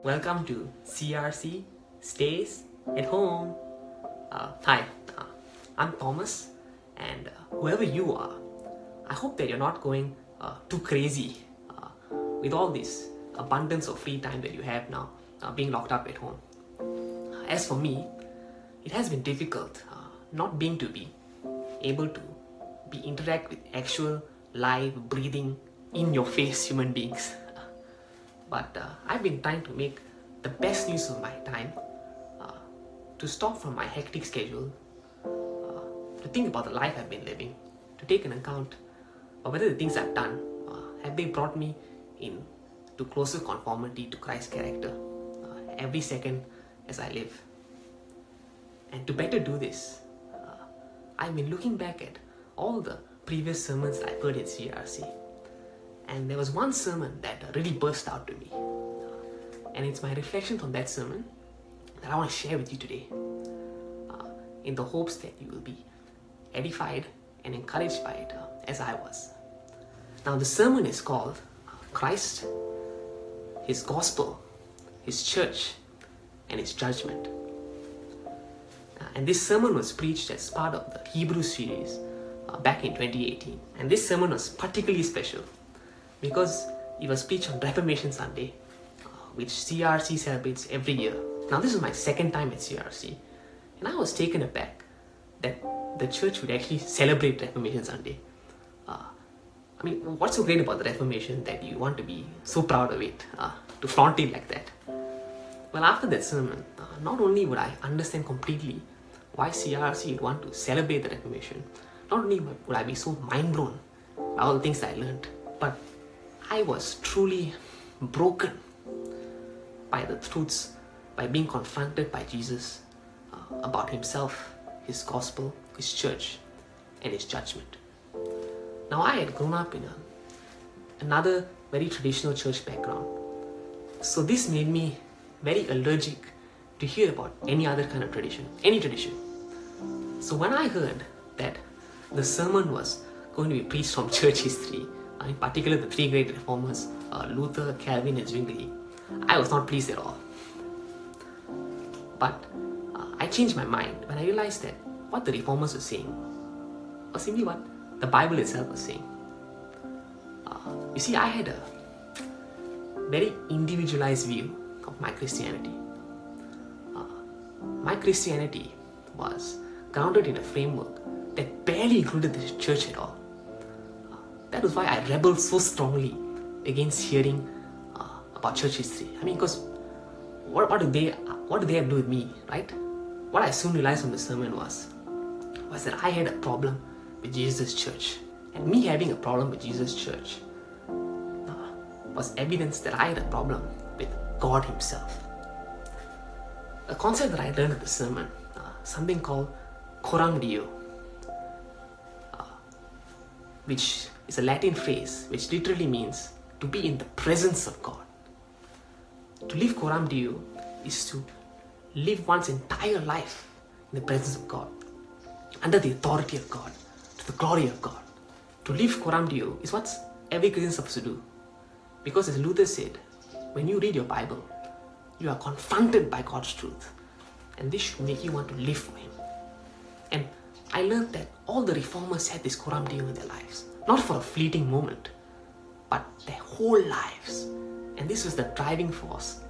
Welcome to CRC Stays at Home. Hi, I'm Thomas, and whoever you are, I hope that you're not going too crazy with all this abundance of free time that you have now, being locked up at home. As for me, it has been difficult not being to be able to interact with actual live, breathing, in your face human beings. But I've been trying to make the best use of my time to stop from my hectic schedule, to think about the life I've been living, to take an account of whether the things I've done have they brought me in to closer conformity to Christ's character every second as I live. And to better do this, I've been looking back at all the previous sermons I've heard at CRC. And there was one sermon that really burst out to me. And it's my reflection on that sermon that I want to share with you today, in the hopes that you will be edified and encouraged by it as I was. Now, the sermon is called Christ, His Gospel, His Church, and His Judgment. And this sermon was preached as part of the Hebrew series back in 2018. And this sermon was particularly special because it was preached on Reformation Sunday, which CRC celebrates every year. Now, this is my second time at CRC, and I was taken aback that the church would actually celebrate Reformation Sunday. What's so great about the Reformation that you want to be so proud of it, to flaunt it like that? Well, after that sermon, not only would I understand completely why CRC would want to celebrate the Reformation, not only would I be so mind-blown by all the things I learned, but I was truly broken by the truths, by being confronted by Jesus about Himself, His gospel, His church, and His judgment. Now, I had grown up in another very traditional church background, so this made me very allergic to hear about any other kind of tradition, any tradition. So when I heard that the sermon was going to be preached from church history, in particular the three great reformers, Luther, Calvin, and Zwingli, I was not pleased at all. But I changed my mind when I realized that what the reformers were saying was simply what the Bible itself was saying. You see, I had a very individualized view of my Christianity. My Christianity was grounded in a framework that barely included the church at all. That was why I rebelled so strongly against hearing about church history. Because what do they have to do with me, right? What I soon realized from the sermon was that I had a problem with Jesus' church, and me having a problem with Jesus' church was evidence that I had a problem with God Himself. A concept that I learned at the sermon, something called Coram Deo, which is a Latin phrase which literally means to be in the presence of God. To live Coram Deo is to live one's entire life in the presence of God, under the authority of God, to the glory of God. To live Coram Deo is what every Christian is supposed to do. Because as Luther said, when you read your Bible, you are confronted by God's truth, and this should make you want to live for Him. And I learned that all the reformers had this Coram Deo in their lives, not for a fleeting moment, but their whole lives. And this was the driving force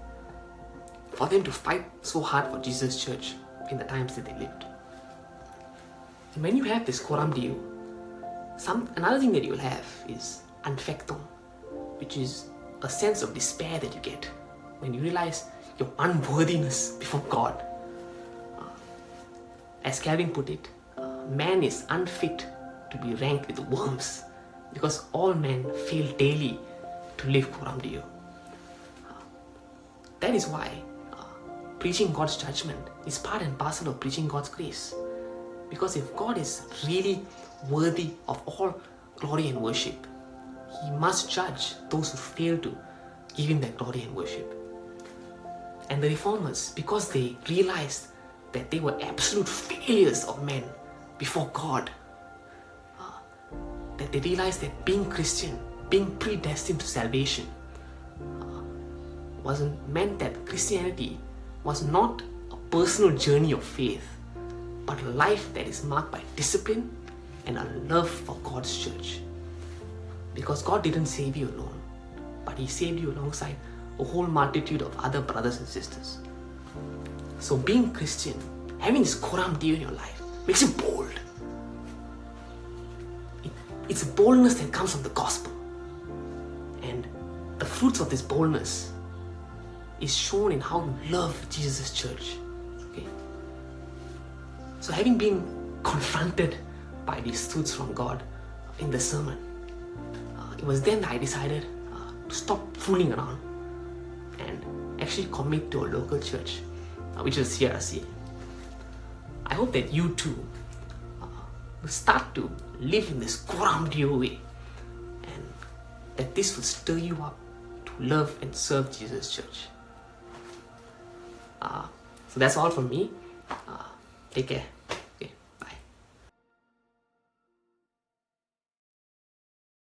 for them to fight so hard for Jesus' church in the times that they lived. And when you have this Coram Deo, another thing that you'll have is Anfechtung, which is a sense of despair that you get when you realize your unworthiness before God. As Calvin put it, man is unfit to be ranked with the worms because all men fail daily to live Coram Deo. That is why preaching God's judgment is part and parcel of preaching God's grace. Because if God is really worthy of all glory and worship, He must judge those who fail to give Him that glory and worship. And the reformers, because they realized that they were absolute failures of men before God, that they realized that being Christian, being predestined to salvation, wasn't meant that Christianity was not a personal journey of faith, but a life that is marked by discipline and a love for God's church. Because God didn't save you alone, but He saved you alongside a whole multitude of other brothers and sisters. So being Christian, having this Coram Deo in your life, makes you bold. It's a boldness that comes from the gospel. And the fruits of this boldness is shown in how you love Jesus' church. Okay? So having been confronted by these truths from God in the sermon, it was then that I decided to stop fooling around and actually commit to a local church, which is CRC. I hope that you too will start to live in this Coram Deo way, and that this will stir you up to love and serve Jesus' church. So that's all from me. Take care.